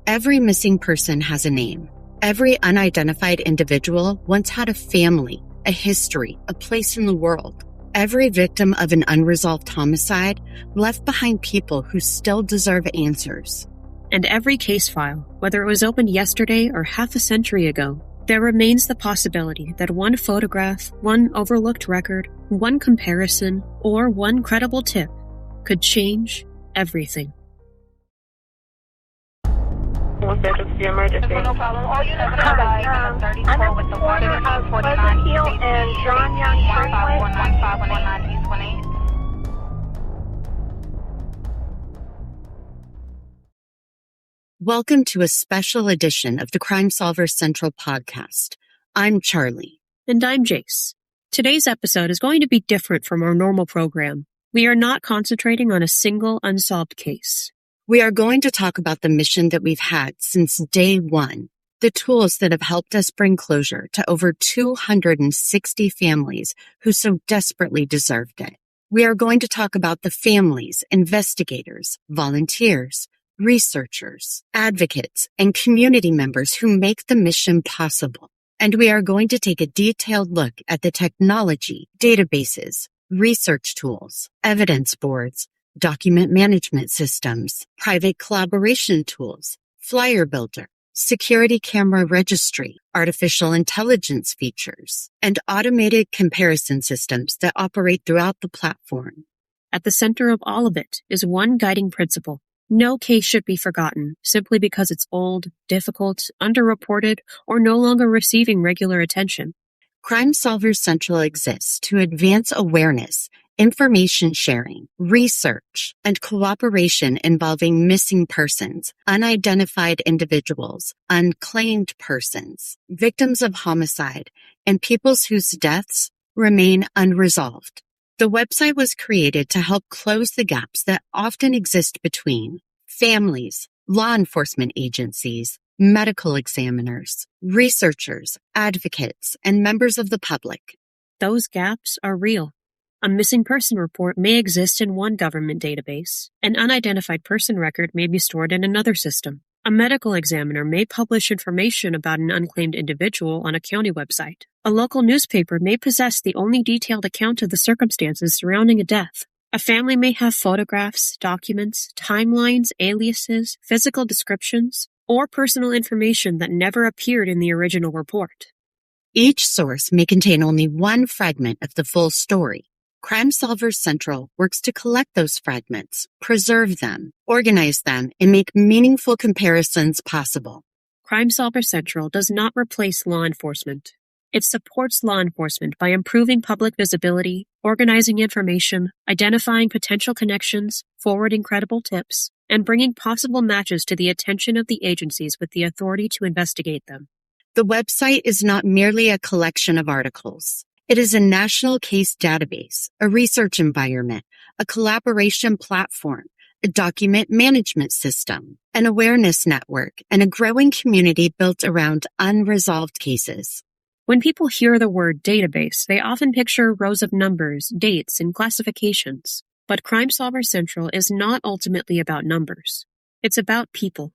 Every missing person has a name. Every unidentified individual once had a family, a history, a place in the world. Every victim of an unresolved homicide left behind people who still deserve answers. And every case file, whether it was opened yesterday or half a century ago, there remains the possibility that one photograph, one overlooked record, one comparison, or one credible tip could change everything. No problem. All units stand by. I'm with the water. 49 Hill and John Young Freeway. 15115 East 18. Welcome to a special edition of the CrimeSolversCentral podcast. I'm Charlie. And I'm Jace. Today's episode is going to be different from our normal program. We are not concentrating on a single unsolved case. We are going to talk about the mission that we've had since day one, the tools that have helped us bring closure to over 260 families who so desperately deserved it. We are going to talk about the families, investigators, volunteers, researchers, advocates, and community members who make the mission possible. And we are going to take a detailed look at the technology, databases, research tools, evidence boards, document management systems, private collaboration tools, flyer builder, security camera registry, artificial intelligence features, and automated comparison systems that operate throughout the platform. At the center of all of it is one guiding principle. No case should be forgotten simply because it's old, difficult, underreported, or no longer receiving regular attention. CrimeSolversCentral exists to advance awareness, information sharing, research, and cooperation involving missing persons, unidentified individuals, unclaimed persons, victims of homicide, and peoples whose deaths remain unresolved. The website was created to help close the gaps that often exist between families, law enforcement agencies, medical examiners, researchers, advocates, and members of the public. Those gaps are real. A missing person report may exist in one government database. An unidentified person record may be stored in another system. A medical examiner may publish information about an unclaimed individual on a county website. A local newspaper may possess the only detailed account of the circumstances surrounding a death. A family may have photographs, documents, timelines, aliases, physical descriptions, or personal information that never appeared in the original report. Each source may contain only one fragment of the full story. CrimeSolversCentral works to collect those fragments, preserve them, organize them, and make meaningful comparisons possible. CrimeSolversCentral does not replace law enforcement. It supports law enforcement by improving public visibility, organizing information, identifying potential connections, forwarding credible tips, and bringing possible matches to the attention of the agencies with the authority to investigate them. The website is not merely a collection of articles. It is a national case database, a research environment, a collaboration platform, a document management system, an awareness network, and a growing community built around unresolved cases. When people hear the word database, they often picture rows of numbers, dates, and classifications. But CrimeSolversCentral is not ultimately about numbers. It's about people.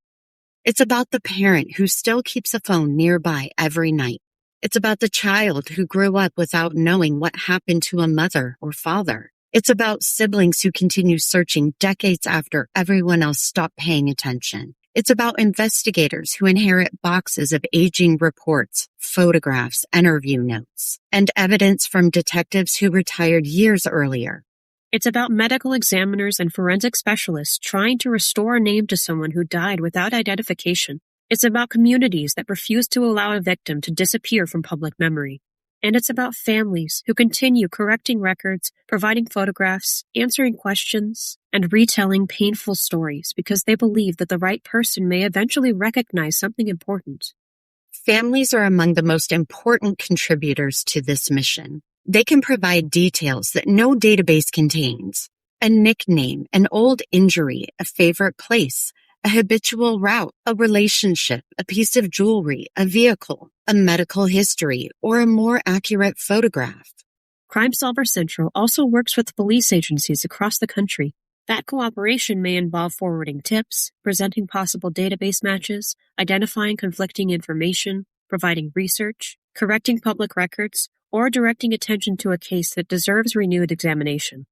It's about the parent who still keeps a phone nearby every night. It's about the child who grew up without knowing what happened to a mother or father. It's about siblings who continue searching decades after everyone else stopped paying attention. It's about investigators who inherit boxes of aging reports, photographs, interview notes, and evidence from detectives who retired years earlier. It's about medical examiners and forensic specialists trying to restore a name to someone who died without identification. It's about communities that refuse to allow a victim to disappear from public memory. And it's about families who continue correcting records, providing photographs, answering questions, and retelling painful stories because they believe that the right person may eventually recognize something important. Families are among the most important contributors to this mission. They can provide details that no database contains. A nickname, an old injury, a favorite place, a habitual route, a relationship, a piece of jewelry, a vehicle, a medical history, or a more accurate photograph. CrimeSolversCentral also works with police agencies across the country. That cooperation may involve forwarding tips, presenting possible database matches, identifying conflicting information, providing research, correcting public records, or directing attention to a case that deserves renewed examination.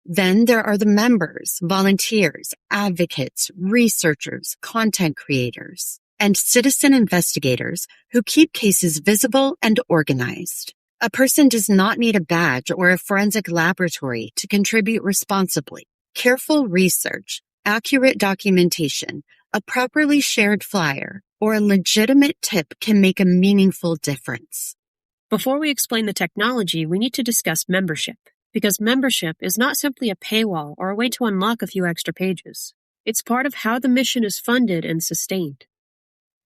Then there are the members, volunteers, advocates, researchers, content creators, and citizen investigators who keep cases visible and organized. A person does not need a badge or a forensic laboratory to contribute responsibly. Careful research, accurate documentation, a properly shared flyer, or a legitimate tip can make a meaningful difference. Before we explain the technology, we need to discuss membership, because membership is not simply a paywall or a way to unlock a few extra pages. It's part of how the mission is funded and sustained.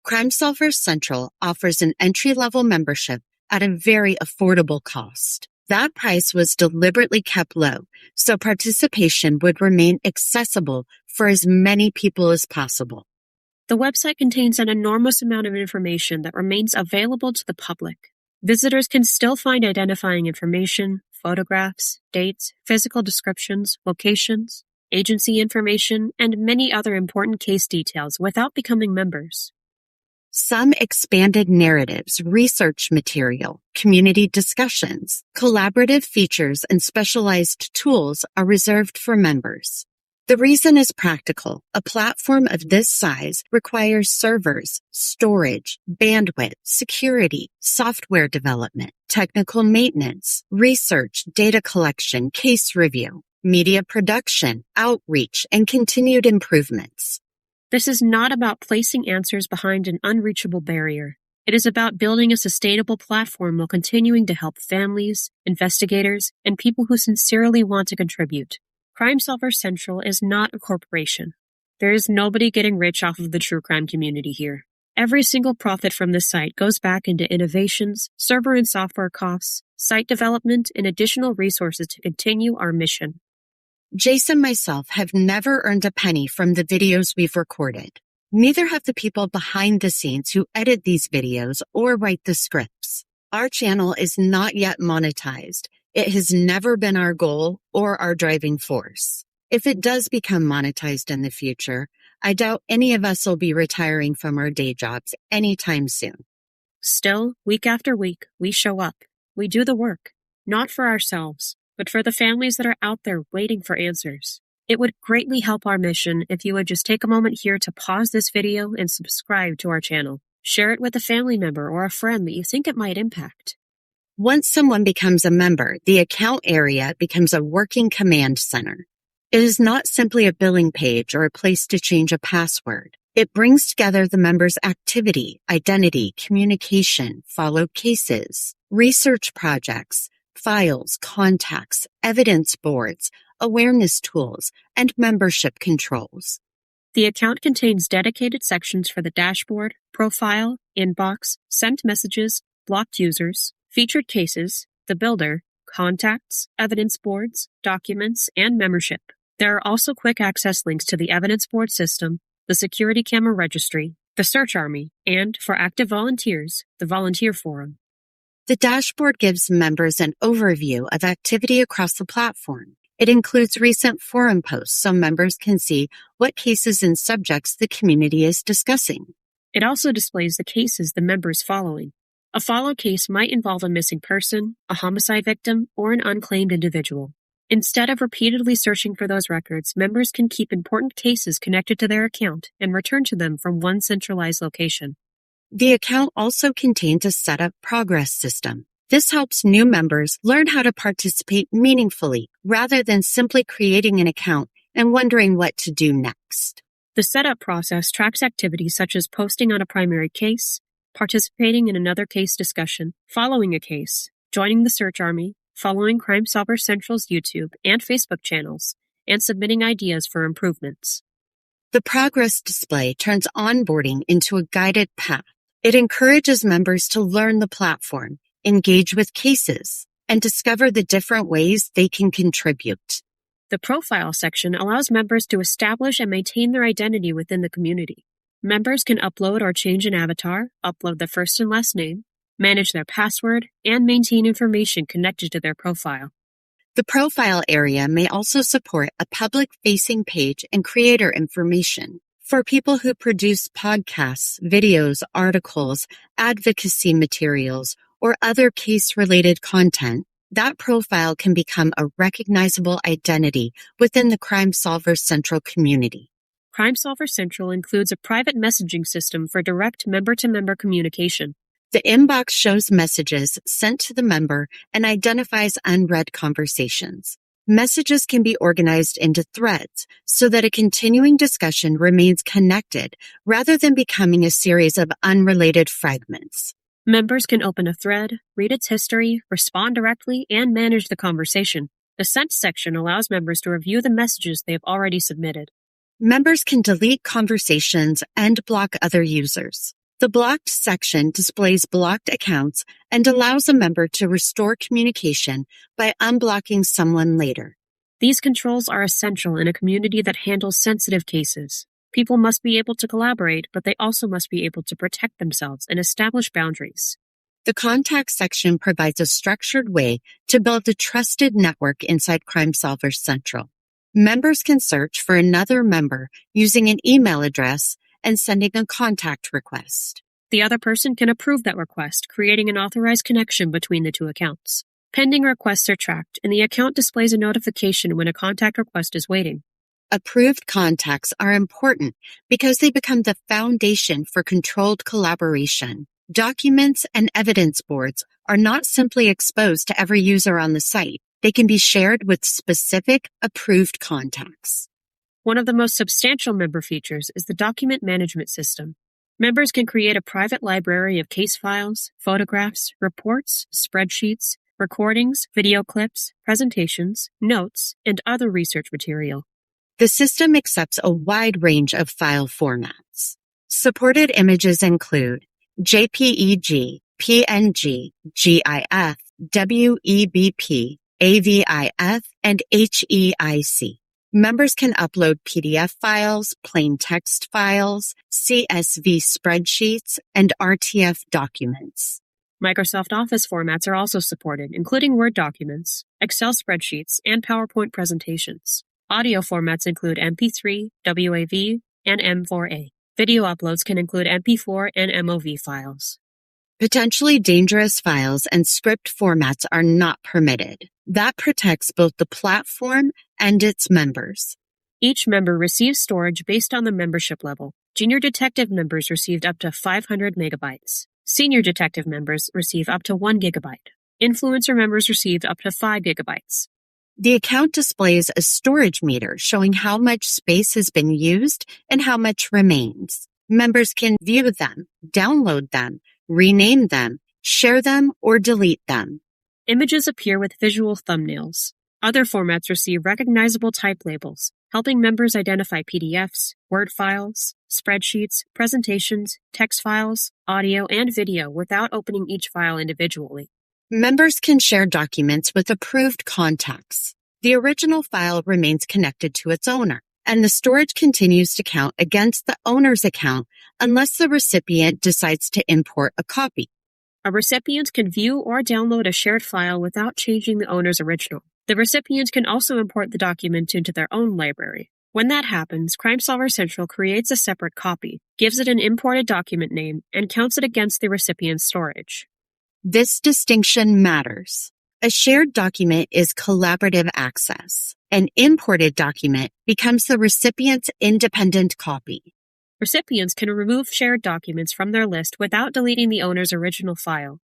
CrimeSolversCentral offers an entry-level membership at a very affordable cost. That price was deliberately kept low, so participation would remain accessible for as many people as possible. The website contains an enormous amount of information that remains available to the public. Visitors can still find identifying information, photographs, dates, physical descriptions, locations, agency information, and many other important case details without becoming members. Some expanded narratives, research material, community discussions, collaborative features, and specialized tools are reserved for members. The reason is practical. A platform of this size requires servers, storage, bandwidth, security, software development, technical maintenance, research, data collection, case review, media production, outreach, and continued improvements. This is not about placing answers behind an unreachable barrier. It is about building a sustainable platform while continuing to help families, investigators, and people who sincerely want to contribute. CrimeSolversCentral is not a corporation. There is nobody getting rich off of the true crime community here. Every single profit from this site goes back into innovations, server and software costs, site development, and additional resources to continue our mission. Jason and myself have never earned a penny from the videos we've recorded. Neither have the people behind the scenes who edit these videos or write the scripts. Our channel is not yet monetized. It has never been our goal or our driving force. If it does become monetized in the future, I doubt any of us will be retiring from our day jobs anytime soon. Still, week after week, we show up. We do the work, not for ourselves, but for the families that are out there waiting for answers. It would greatly help our mission if you would just take a moment here to pause this video and subscribe to our channel. Share it with a family member or a friend that you think it might impact. Once someone becomes a member, the account area becomes a working command center. It is not simply a billing page or a place to change a password. It brings together the member's activity, identity, communication, followed cases, research projects, files, contacts, evidence boards, awareness tools, and membership controls. The account contains dedicated sections for the dashboard, profile, inbox, sent messages, blocked users, featured cases, the builder, contacts, evidence boards, documents, and membership. There are also quick access links to the evidence board system, the security camera registry, the search army, and, for active volunteers, the volunteer forum. The dashboard gives members an overview of activity across the platform. It includes recent forum posts so members can see what cases and subjects the community is discussing. It also displays the cases the member is following. A follow case might involve a missing person, a homicide victim, or an unclaimed individual. Instead of repeatedly searching for those records, members can keep important cases connected to their account and return to them from one centralized location. The account also contains a setup progress system. This helps new members learn how to participate meaningfully rather than simply creating an account and wondering what to do next. The setup process tracks activities such as posting on a primary case, participating in another case discussion, following a case, joining the search army, following CrimeSolversCentral's YouTube and Facebook channels, and submitting ideas for improvements. The progress display turns onboarding into a guided path. It encourages members to learn the platform, engage with cases, and discover the different ways they can contribute. The profile section allows members to establish and maintain their identity within the community. Members can upload or change an avatar, upload their first and last name, manage their password, and maintain information connected to their profile. The profile area may also support a public-facing page and creator information. For people who produce podcasts, videos, articles, advocacy materials, or other case-related content, that profile can become a recognizable identity within the CrimeSolversCentral community. CrimeSolversCentral includes a private messaging system for direct member-to-member communication. The inbox shows messages sent to the member and identifies unread conversations. Messages can be organized into threads so that a continuing discussion remains connected rather than becoming a series of unrelated fragments. Members can open a thread, read its history, respond directly, and manage the conversation. The Sent section allows members to review the messages they have already submitted. Members can delete conversations and block other users. The Blocked section displays blocked accounts and allows a member to restore communication by unblocking someone later. These controls are essential in a community that handles sensitive cases. People must be able to collaborate, but they also must be able to protect themselves and establish boundaries. The Contact section provides a structured way to build a trusted network inside CrimeSolversCentral. Members can search for another member using an email address and sending a contact request. The other person can approve that request, creating an authorized connection between the two accounts. Pending requests are tracked, and the account displays a notification when a contact request is waiting. Approved contacts are important because they become the foundation for controlled collaboration. Documents and evidence boards are not simply exposed to every user on the site. They can be shared with specific approved contacts. One of the most substantial member features is the document management system. Members can create a private library of case files, photographs, reports, spreadsheets, recordings, video clips, presentations, notes, and other research material. The system accepts a wide range of file formats. Supported images include JPEG, PNG, GIF, WEBP, AVIF, and HEIC. Members can upload PDF files, plain text files, CSV spreadsheets, and RTF documents. Microsoft Office formats are also supported, including Word documents, Excel spreadsheets, and PowerPoint presentations. Audio formats include MP3, WAV, and M4A. Video uploads can include MP4 and MOV files. Potentially dangerous files and script formats are not permitted. That protects both the platform and its members. Each member receives storage based on the membership level. Junior detective members received up to 500 megabytes. Senior detective members receive up to 1 gigabyte. Influencer members received up to 5 gigabytes. The account displays a storage meter showing how much space has been used and how much remains. Members can view them, download them, rename them, share them, or delete them. Images appear with visual thumbnails. Other formats receive recognizable type labels, helping members identify PDFs, Word files, spreadsheets, presentations, text files, audio, and video without opening each file individually. Members can share documents with approved contacts. The original file remains connected to its owner, and the storage continues to count against the owner's account unless the recipient decides to import a copy. A recipient can view or download a shared file without changing the owner's original. The recipient can also import the document into their own library. When that happens, CrimeSolversCentral creates a separate copy, gives it an imported document name, and counts it against the recipient's storage. This distinction matters. A shared document is collaborative access. An imported document becomes the recipient's independent copy. Recipients can remove shared documents from their list without deleting the owner's original file.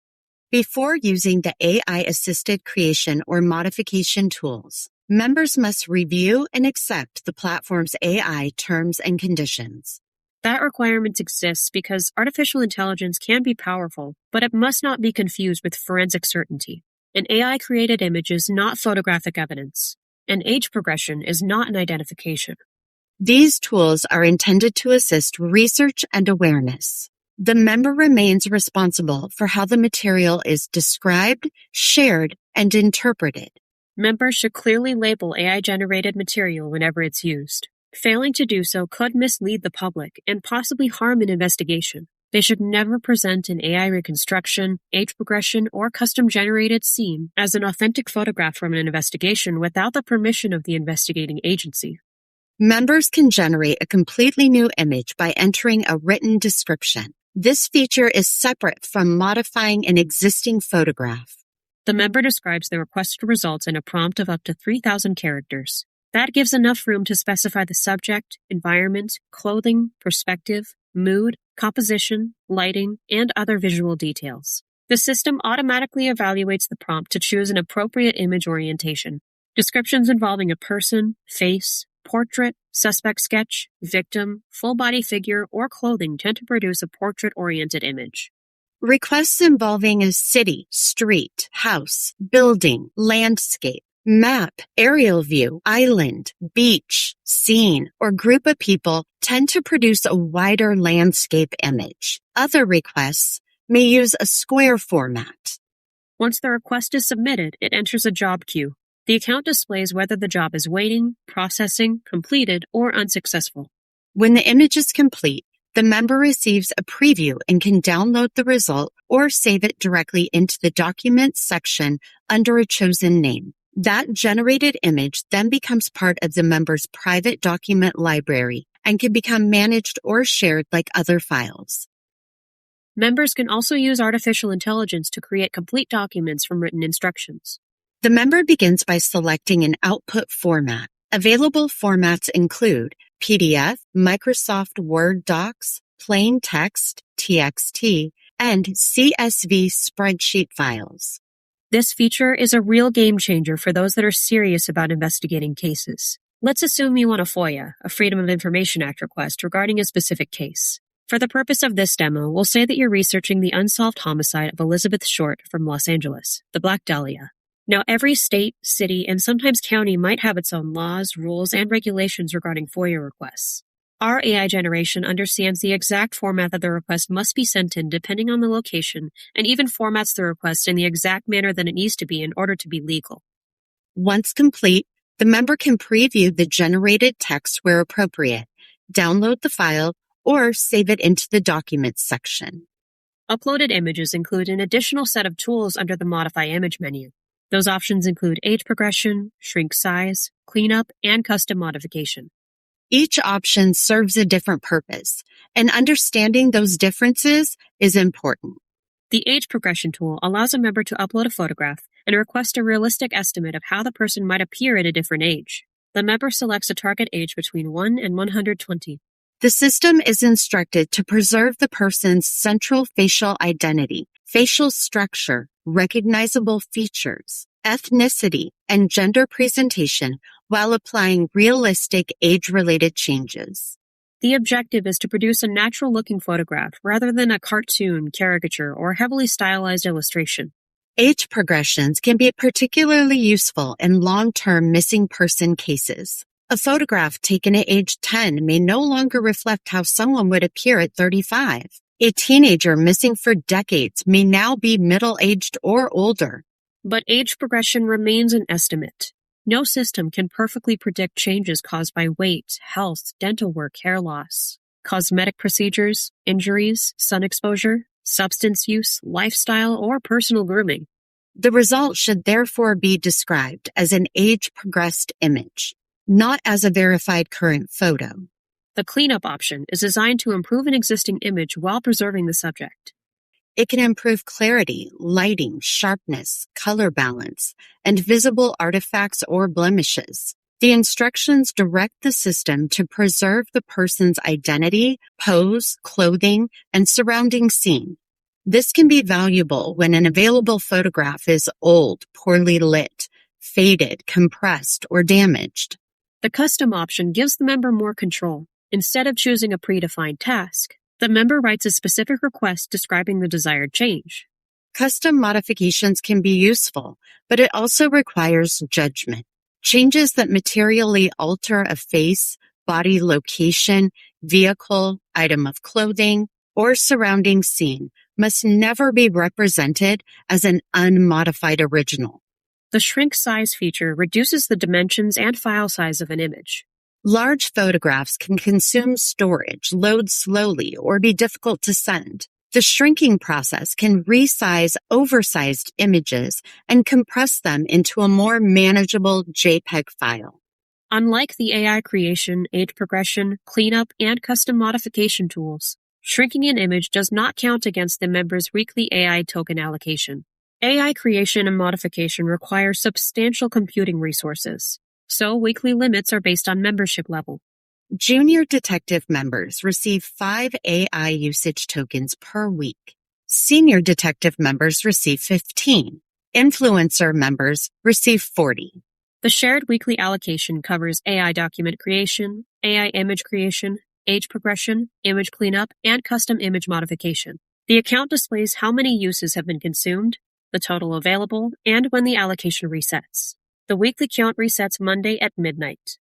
Before using the AI-assisted creation or modification tools, members must review and accept the platform's AI terms and conditions. That requirement exists because artificial intelligence can be powerful, but it must not be confused with forensic certainty. An AI-created image is not photographic evidence. An age progression is not an identification. These tools are intended to assist research and awareness. The member remains responsible for how the material is described, shared, and interpreted. Members should clearly label AI-generated material whenever it's used. Failing to do so could mislead the public and possibly harm an investigation. They should never present an AI reconstruction, age progression, or custom-generated scene as an authentic photograph from an investigation without the permission of the investigating agency. Members can generate a completely new image by entering a written description. This feature is separate from modifying an existing photograph. The member describes the requested results in a prompt of up to 3,000 characters. That gives enough room to specify the subject, environment, clothing, perspective, mood, composition, lighting, and other visual details. The system automatically evaluates the prompt to choose an appropriate image orientation. Descriptions involving a person, face, portrait, suspect sketch, victim, full-body figure, or clothing tend to produce a portrait-oriented image. Requests involving a city, street, house, building, landscape, map, aerial view, island, beach, scene, or group of people tend to produce a wider landscape image. Other requests may use a square format. Once the request is submitted, it enters a job queue. The account displays whether the job is waiting, processing, completed, or unsuccessful. When the image is complete, the member receives a preview and can download the result or save it directly into the Documents section under a chosen name. That generated image then becomes part of the member's private document library and can become managed or shared like other files. Members can also use artificial intelligence to create complete documents from written instructions. The member begins by selecting an output format. Available formats include PDF, Microsoft Word docs, plain text, TXT, and CSV spreadsheet files. This feature is a real game changer for those that are serious about investigating cases. Let's assume you want a FOIA, a Freedom of Information Act request regarding a specific case. For the purpose of this demo, we'll say that you're researching the unsolved homicide of Elizabeth Short from Los Angeles, the Black Dahlia. Now, every state, city, and sometimes county might have its own laws, rules, and regulations regarding FOIA requests. Our AI generation understands the exact format that the request must be sent in depending on the location, and even formats the request in the exact manner that it needs to be in order to be legal. Once complete, the member can preview the generated text where appropriate, download the file, or save it into the Documents section. Uploaded images include an additional set of tools under the Modify Image menu. Those options include age progression, shrink size, cleanup, and custom modification. Each option serves a different purpose, and understanding those differences is important. The age progression tool allows a member to upload a photograph and request a realistic estimate of how the person might appear at a different age. The member selects a target age between 1 and 120. The system is instructed to preserve the person's central facial identity, facial structure, recognizable features, ethnicity, and gender presentation while applying realistic age-related changes. The objective is to produce a natural-looking photograph rather than a cartoon, caricature, or heavily stylized illustration. Age progressions can be particularly useful in long-term missing person cases. A photograph taken at age 10 may no longer reflect how someone would appear at 35. A teenager missing for decades may now be middle-aged or older. But age progression remains an estimate. No system can perfectly predict changes caused by weight, health, dental work, hair loss, cosmetic procedures, injuries, sun exposure, substance use, lifestyle, or personal grooming. The result should therefore be described as an age-progressed image, not as a verified current photo. The cleanup option is designed to improve an existing image while preserving the subject. It can improve clarity, lighting, sharpness, color balance, and visible artifacts or blemishes. The instructions direct the system to preserve the person's identity, pose, clothing, and surrounding scene. This can be valuable when an available photograph is old, poorly lit, faded, compressed, or damaged. The custom option gives the member more control. Instead of choosing a predefined task, the member writes a specific request describing the desired change. Custom modifications can be useful, but it also requires judgment. Changes that materially alter a face, body location, vehicle, item of clothing, or surrounding scene must never be represented as an unmodified original. The shrink size feature reduces the dimensions and file size of an image. Large photographs can consume storage, load slowly, or be difficult to send. The shrinking process can resize oversized images and compress them into a more manageable JPEG file. Unlike the AI creation, age progression, cleanup, and custom modification tools, shrinking an image does not count against the member's weekly AI token allocation. AI creation and modification require substantial computing resources, so weekly limits are based on membership level. Junior detective members receive 5 AI usage tokens per week. Senior detective members receive 15. Influencer members receive 40. The shared weekly allocation covers AI document creation, AI image creation, age progression, image cleanup, and custom image modification. The account displays how many uses have been consumed, the total available, and when the allocation resets. The weekly count resets Monday at midnight.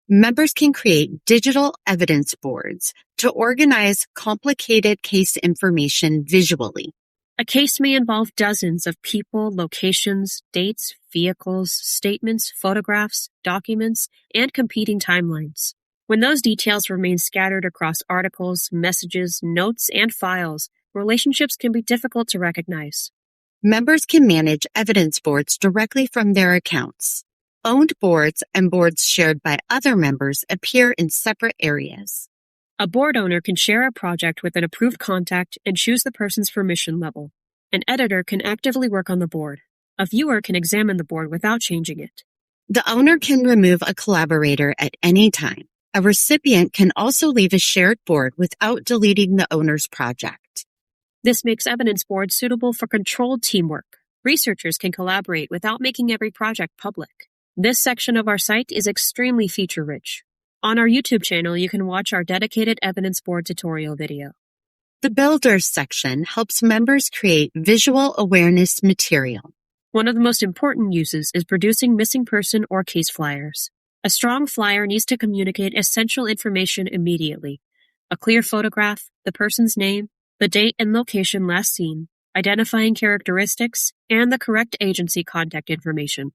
Members can create digital evidence boards to organize complicated case information visually. A case may involve dozens of people, locations, dates, vehicles, statements, photographs, documents, and competing timelines. When those details remain scattered across articles, messages, notes, and files, relationships can be difficult to recognize. Members can manage evidence boards directly from their accounts. Owned boards and boards shared by other members appear in separate areas. A board owner can share a project with an approved contact and choose the person's permission level. An editor can actively work on the board. A viewer can examine the board without changing it. The owner can remove a collaborator at any time. A recipient can also leave a shared board without deleting the owner's project. This makes evidence boards suitable for controlled teamwork. Researchers can collaborate without making every project public. This section of our site is extremely feature-rich. On our YouTube channel, you can watch our dedicated evidence board tutorial video. The Builders section helps members create visual awareness material. One of the most important uses is producing missing person or case flyers. A strong flyer needs to communicate essential information immediately. A clear photograph, the person's name, the date and location last seen, identifying characteristics, and the correct agency contact information.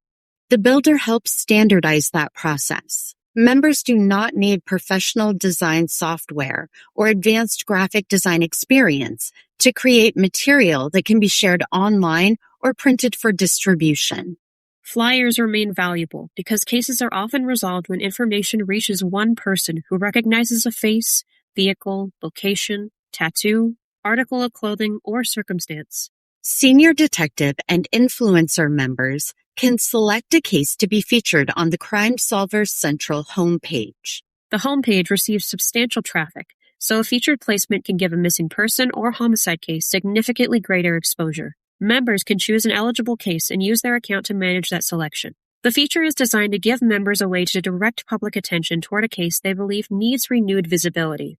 The Builder helps standardize that process. Members do not need professional design software or advanced graphic design experience to create material that can be shared online or printed for distribution. Flyers remain valuable because cases are often resolved when information reaches one person who recognizes a face, vehicle, location, tattoo, article of clothing, or circumstance. Senior detective and influencer members can select a case to be featured on the CrimeSolversCentral homepage. The homepage receives substantial traffic, so a featured placement can give a missing person or homicide case significantly greater exposure. Members can choose an eligible case and use their account to manage that selection. The feature is designed to give members a way to direct public attention toward a case they believe needs renewed visibility.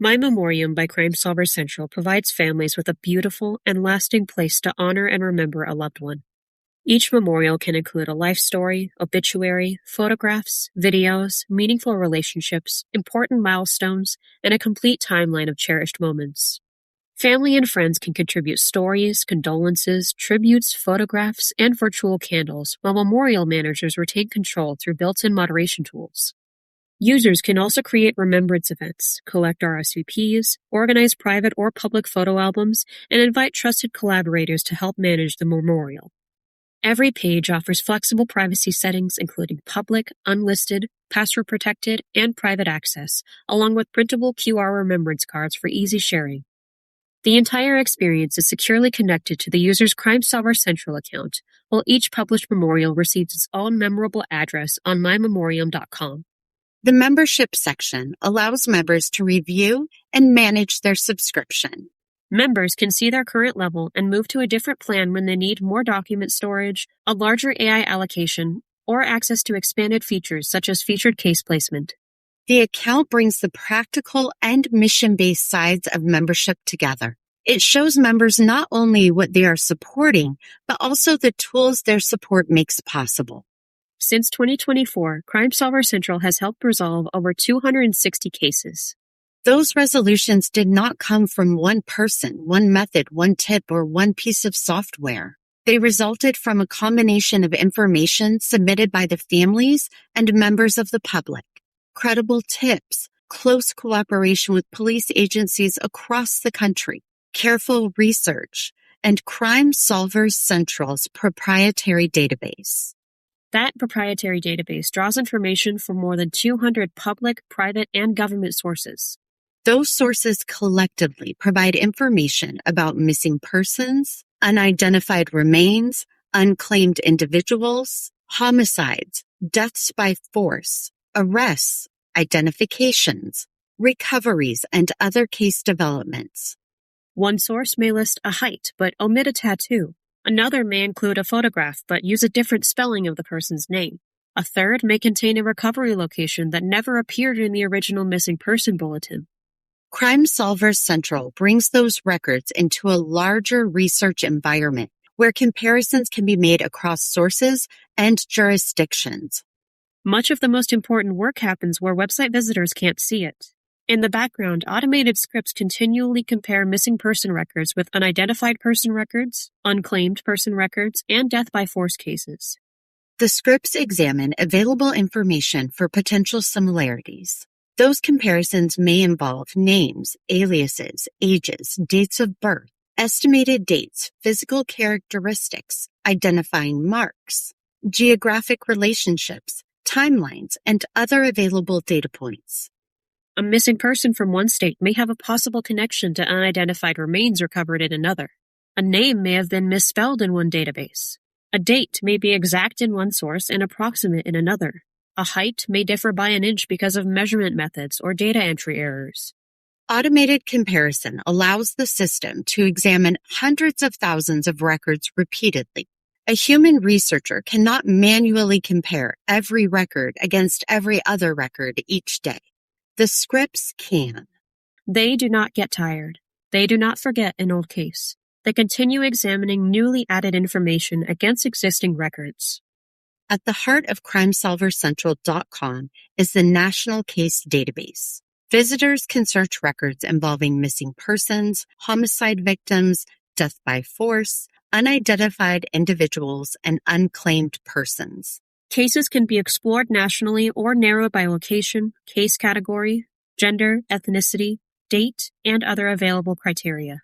My Memoriam by CrimeSolversCentral provides families with a beautiful and lasting place to honor and remember a loved one. Each memorial can include a life story, obituary, photographs, videos, meaningful relationships, important milestones, and a complete timeline of cherished moments. Family and friends can contribute stories, condolences, tributes, photographs, and virtual candles, while memorial managers retain control through built-in moderation tools. Users can also create remembrance events, collect RSVPs, organize private or public photo albums, and invite trusted collaborators to help manage the memorial. Every page offers flexible privacy settings including public, unlisted, password-protected, and private access, along with printable QR remembrance cards for easy sharing. The entire experience is securely connected to the user's CrimeSolversCentral account, while each published memorial receives its own memorable address on mymemoriam.com. The membership section allows members to review and manage their subscription. Members can see their current level and move to a different plan when they need more document storage, a larger AI allocation, or access to expanded features such as featured case placement. The account brings the practical and mission-based sides of membership together. It shows members not only what they are supporting, but also the tools their support makes possible. Since 2024, CrimeSolversCentral has helped resolve over 260 cases. Those resolutions did not come from one person, one method, one tip, or one piece of software. They resulted from a combination of information submitted by the families and members of the public. credible tips, close cooperation with police agencies across the country, careful research, and CrimeSolversCentral's proprietary database. That proprietary database draws information from more than 200 public, private, and government sources. Those sources collectively provide information about missing persons, unidentified remains, unclaimed individuals, homicides, deaths by force, arrests, identifications, recoveries, and other case developments. One source may list a height but omit a tattoo. Another may include a photograph but use a different spelling of the person's name. A third may contain a recovery location that never appeared in the original missing person bulletin. CrimeSolversCentral brings those records into a larger research environment where comparisons can be made across sources and jurisdictions. Much of the most important work happens where website visitors can't see it. In the background, automated scripts continually compare missing person records with unidentified person records, unclaimed person records, and death by force cases. The scripts examine available information for potential similarities. Those comparisons may involve names, aliases, ages, dates of birth, estimated dates, physical characteristics, identifying marks, geographic relationships, timelines, and other available data points. A missing person from one state may have a possible connection to unidentified remains recovered in another. A name may have been misspelled in one database. A date may be exact in one source and approximate in another. A height may differ by an inch because of measurement methods or data entry errors. Automated comparison allows the system to examine hundreds of thousands of records repeatedly. A human researcher cannot manually compare every record against every other record each day. The scripts can. They do not get tired. They do not forget an old case. They continue examining newly added information against existing records. At the heart of CrimeSolversCentral.com is the National Case Database. Visitors can search records involving missing persons, homicide victims, death by force, unidentified individuals, and unclaimed persons. Cases can be explored nationally or narrowed by location, case category, gender, ethnicity, date, and other available criteria.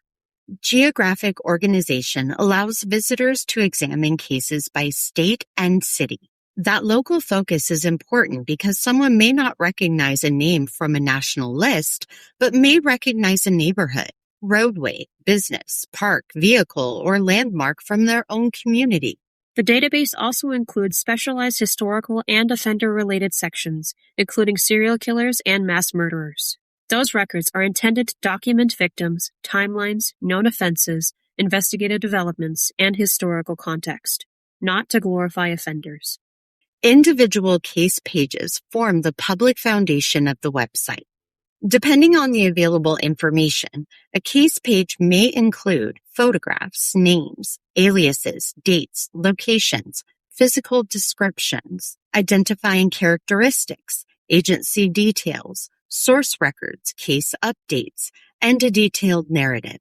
Geographic organization allows visitors to examine cases by state and city. That local focus is important because someone may not recognize a name from a national list, but may recognize a neighborhood, roadway, business, park, vehicle, or landmark from their own community. The database also includes specialized historical and offender-related sections, including serial killers and mass murderers. Those records are intended to document victims, timelines, known offenses, investigative developments, and historical context, not to glorify offenders. Individual case pages form the public foundation of the website. Depending on the available information, a case page may include photographs, names, aliases, dates, locations, physical descriptions, identifying characteristics, agency details, source records, case updates, and a detailed narrative.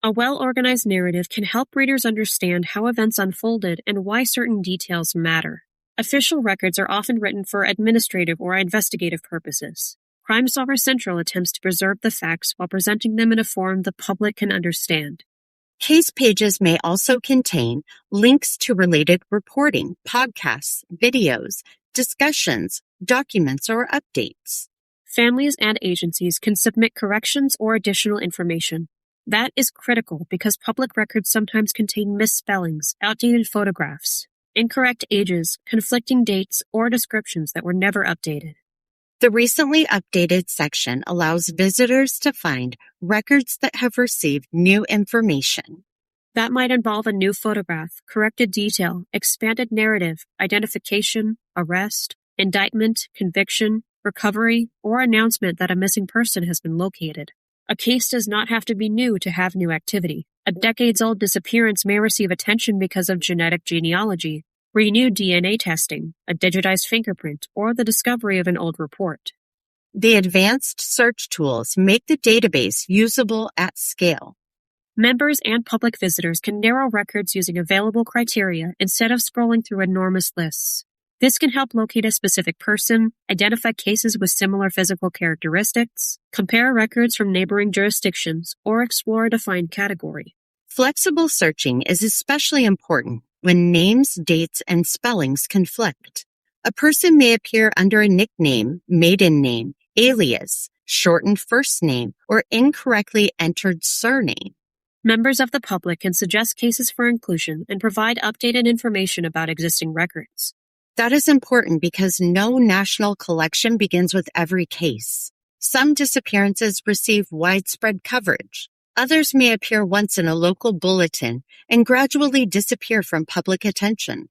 A well-organized narrative can help readers understand how events unfolded and why certain details matter. Official records are often written for administrative or investigative purposes. CrimeSolversCentral attempts to preserve the facts while presenting them in a form the public can understand. Case pages may also contain links to related reporting, podcasts, videos, discussions, documents, or updates. Families and agencies can submit corrections or additional information. That is critical because public records sometimes contain misspellings, outdated photographs, incorrect ages, conflicting dates, or descriptions that were never updated. The recently updated section allows visitors to find records that have received new information. That might involve a new photograph, corrected detail, expanded narrative, identification, arrest, indictment, conviction, recovery, or announcement that a missing person has been located. A case does not have to be new to have new activity. A decades-old disappearance may receive attention because of genetic genealogy, renewed DNA testing, a digitized fingerprint, or the discovery of an old report. The advanced search tools make the database usable at scale. Members and public visitors can narrow records using available criteria instead of scrolling through enormous lists. This can help locate a specific person, identify cases with similar physical characteristics, compare records from neighboring jurisdictions, or explore a defined category. Flexible searching is especially important when names, dates, and spellings conflict. A person may appear under a nickname, maiden name, alias, shortened first name, or incorrectly entered surname. Members of the public can suggest cases for inclusion and provide updated information about existing records. That is important because no national collection begins with every case. Some disappearances receive widespread coverage. Others may appear once in a local bulletin and gradually disappear from public attention.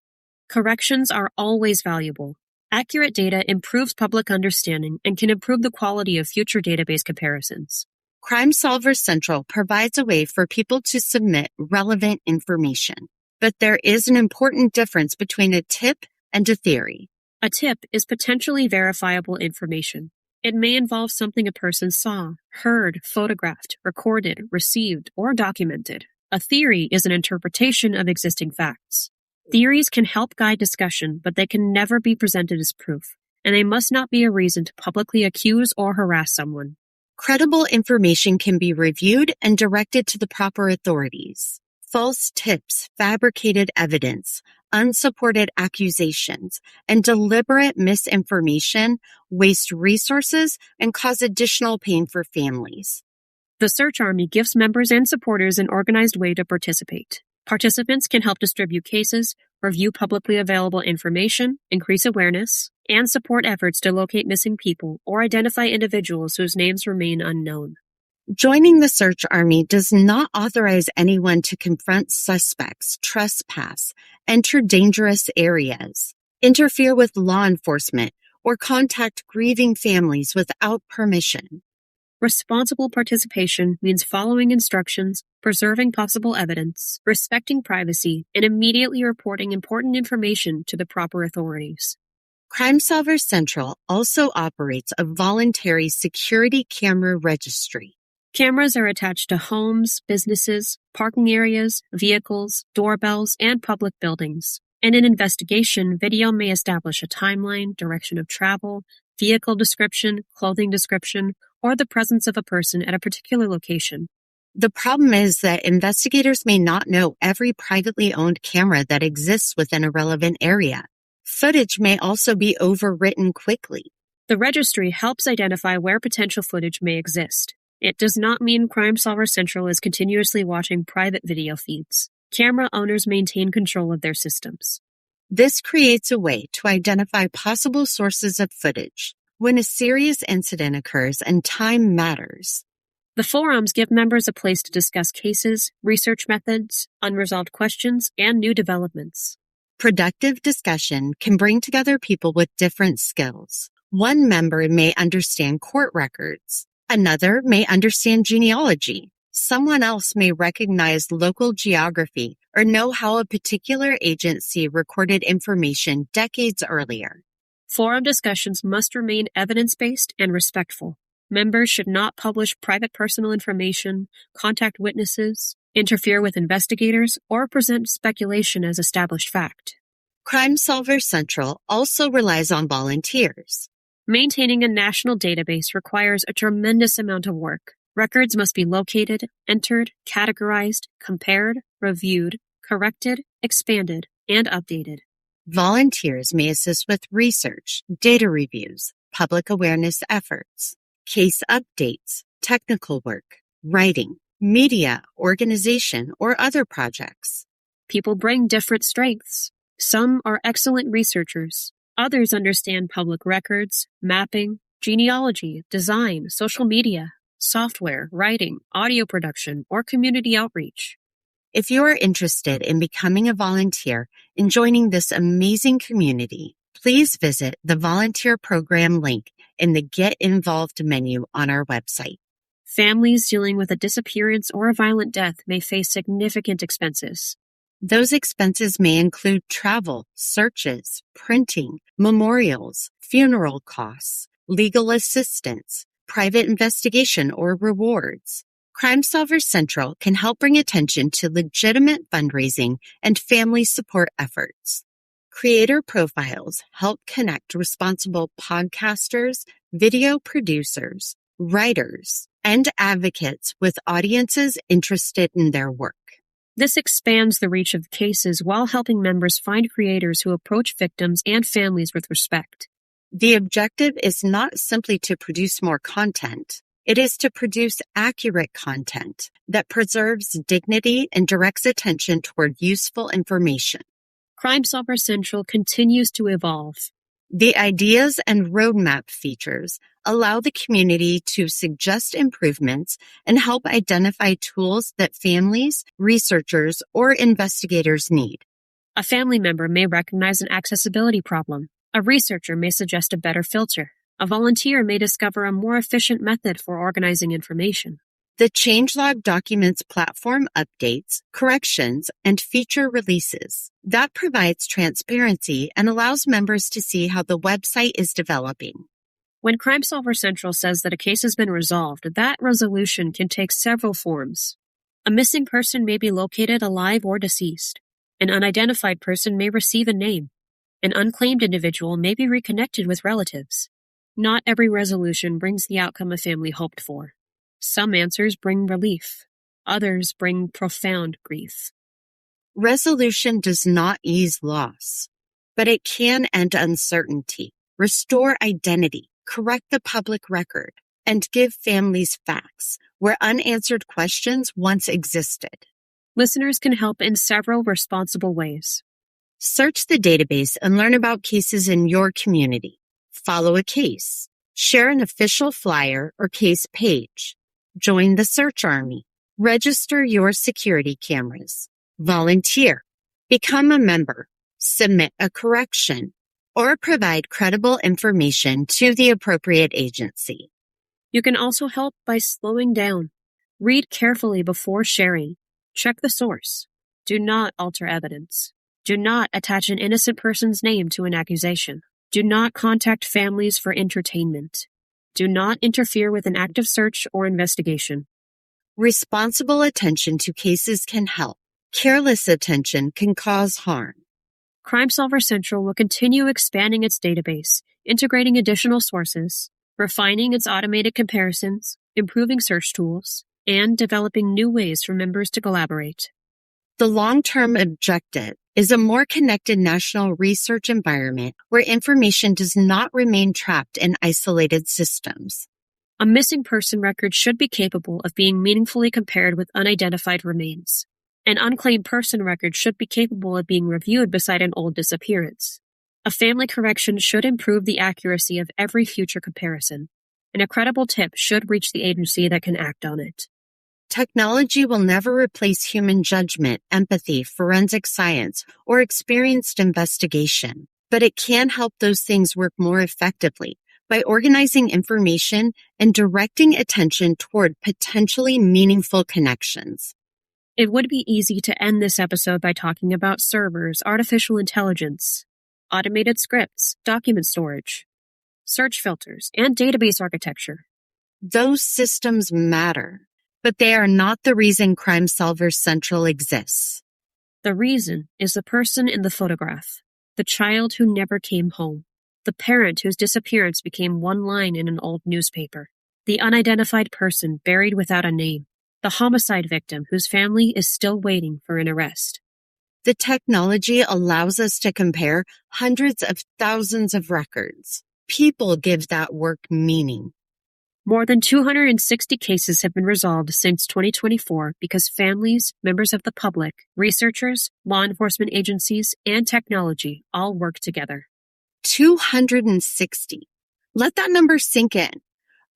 Corrections are always valuable. Accurate data improves public understanding and can improve the quality of future database comparisons. CrimeSolversCentral provides a way for people to submit relevant information. But there is an important difference between a tip and a theory. A tip is potentially verifiable information. It may involve something a person saw, heard, photographed, recorded, received, or documented. A theory is an interpretation of existing facts. Theories can help guide discussion, but they can never be presented as proof, and they must not be a reason to publicly accuse or harass someone. Credible information can be reviewed and directed to the proper authorities. False tips, fabricated evidence, unsupported accusations, and deliberate misinformation waste resources and cause additional pain for families. The Search Army gives members and supporters an organized way to participate. Participants can help distribute cases, review publicly available information, increase awareness, and support efforts to locate missing people or identify individuals whose names remain unknown. Joining the Search Army does not authorize anyone to confront suspects, trespass, enter dangerous areas, interfere with law enforcement, or contact grieving families without permission. Responsible participation means following instructions, preserving possible evidence, respecting privacy, and immediately reporting important information to the proper authorities. CrimeSolversCentral also operates a voluntary security camera registry. Cameras are attached to homes, businesses, parking areas, vehicles, doorbells, and public buildings. In an investigation, video may establish a timeline, direction of travel, vehicle description, clothing description, or the presence of a person at a particular location. The problem is that investigators may not know every privately owned camera that exists within a relevant area. Footage may also be overwritten quickly. The registry helps identify where potential footage may exist. It does not mean CrimeSolversCentral is continuously watching private video feeds. Camera owners maintain control of their systems. This creates a way to identify possible sources of footage when a serious incident occurs and time matters. The forums give members a place to discuss cases, research methods, unresolved questions, and new developments. Productive discussion can bring together people with different skills. One member may understand court records. Another may understand genealogy. Someone else may recognize local geography or know how a particular agency recorded information decades earlier. Forum discussions must remain evidence-based and respectful. Members should not publish private personal information, contact witnesses, interfere with investigators, or present speculation as established fact. CrimeSolversCentral also relies on volunteers. Maintaining a national database requires a tremendous amount of work. Records must be located, entered, categorized, compared, reviewed, corrected, expanded, and updated. Volunteers may assist with research, data reviews, public awareness efforts, case updates, technical work, writing, media, organization, or other projects. People bring different strengths. Some are excellent researchers. Others understand public records, mapping, genealogy, design, social media, software, writing, audio production, or community outreach. If you are interested in becoming a volunteer and joining this amazing community, please visit the volunteer program link in the Get Involved menu on our website. Families dealing with a disappearance or a violent death may face significant expenses. Those expenses may include travel, searches, printing, memorials, funeral costs, legal assistance, private investigation, or rewards. CrimeSolversCentral can help bring attention to legitimate fundraising and family support efforts. Creator profiles help connect responsible podcasters, video producers, writers, and advocates with audiences interested in their work. This expands the reach of cases while helping members find creators who approach victims and families with respect. The objective is not simply to produce more content. It is to produce accurate content that preserves dignity and directs attention toward useful information. CrimeSolversCentral continues to evolve. The ideas and roadmap features allow the community to suggest improvements and help identify tools that families, researchers, or investigators need. A family member may recognize an accessibility problem. A researcher may suggest a better filter. A volunteer may discover a more efficient method for organizing information. The Changelog documents platform updates, corrections, and feature releases. That provides transparency and allows members to see how the website is developing. When CrimeSolversCentral says that a case has been resolved, that resolution can take several forms. A missing person may be located alive or deceased. An unidentified person may receive a name. An unclaimed individual may be reconnected with relatives. Not every resolution brings the outcome a family hoped for. Some answers bring relief. Others bring profound grief. Resolution does not ease loss, but it can end uncertainty, restore identity, correct the public record, and give families facts where unanswered questions once existed. Listeners can help in several responsible ways. Search the database and learn about cases in your community. Follow a case. Share an official flyer or case page. Join the search army. Register your security cameras. Volunteer. Become a member. Submit a correction. Or provide credible information to the appropriate agency. You can also help by slowing down. Read carefully before sharing. Check the source. Do not alter evidence. Do not attach an innocent person's name to an accusation. Do not contact families for entertainment. Do not interfere with an active search or investigation. Responsible attention to cases can help. Careless attention can cause harm. CrimeSolversCentral will continue expanding its database, integrating additional sources, refining its automated comparisons, improving search tools, and developing new ways for members to collaborate. The long-term objective is a more connected national research environment where information does not remain trapped in isolated systems. A missing person record should be capable of being meaningfully compared with unidentified remains. An unclaimed person record should be capable of being reviewed beside an old disappearance. A family correction should improve the accuracy of every future comparison, and a credible tip should reach the agency that can act on it. Technology will never replace human judgment, empathy, forensic science, or experienced investigation, but it can help those things work more effectively by organizing information and directing attention toward potentially meaningful connections. It would be easy to end this episode by talking about servers, artificial intelligence, automated scripts, document storage, search filters, and database architecture. Those systems matter, but they are not the reason CrimeSolversCentral exists. The reason is the person in the photograph, the child who never came home, the parent whose disappearance became one line in an old newspaper, the unidentified person buried without a name, the homicide victim whose family is still waiting for an arrest. The technology allows us to compare hundreds of thousands of records. People give that work meaning. More than 260 cases have been resolved since 2024 because families, members of the public, researchers, law enforcement agencies, and technology all work together. 260. Let that number sink in.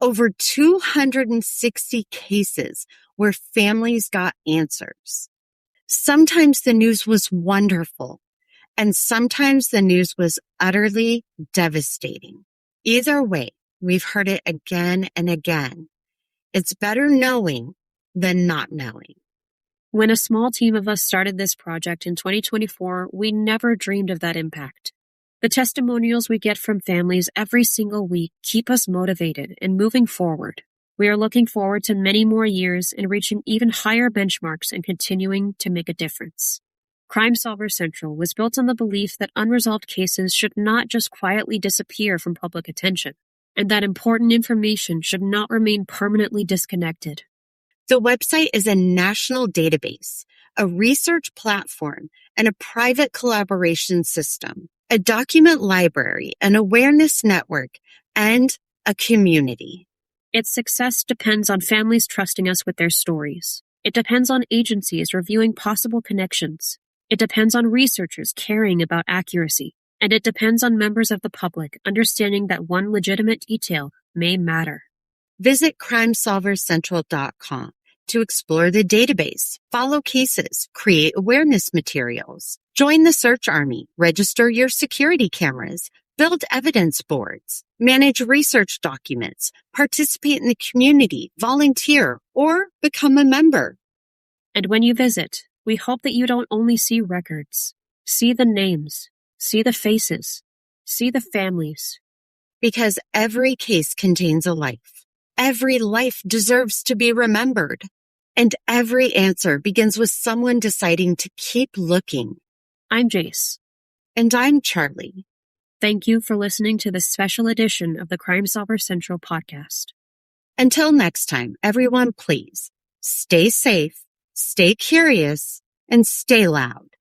Over 260 cases where families got answers. Sometimes the news was wonderful, and sometimes the news was utterly devastating. Either way, we've heard it again and again. It's better knowing than not knowing. When a small team of us started this project in 2024, we never dreamed of that impact. The testimonials we get from families every single week keep us motivated and moving forward. We are looking forward to many more years and reaching even higher benchmarks and continuing to make a difference. CrimeSolversCentral was built on the belief that unresolved cases should not just quietly disappear from public attention, and that important information should not remain permanently disconnected. The website is a national database, a research platform, and a private collaboration system, a document library, an awareness network, and a community. Its success depends on families trusting us with their stories. It depends on agencies reviewing possible connections. It depends on researchers caring about accuracy. And it depends on members of the public understanding that one legitimate detail may matter. Visit CrimeSolversCentral.com to explore the database, follow cases, create awareness materials, join the search army, register your security cameras, build evidence boards, manage research documents, participate in the community, volunteer, or become a member. And when you visit, we hope that you don't only see records, see the names, see the faces, see the families. Because every case contains a life. Every life deserves to be remembered. And every answer begins with someone deciding to keep looking. I'm Jace. And I'm Charlie. Thank you for listening to this special edition of the CrimeSolversCentral podcast. Until next time, everyone, please stay safe, stay curious, and stay loud.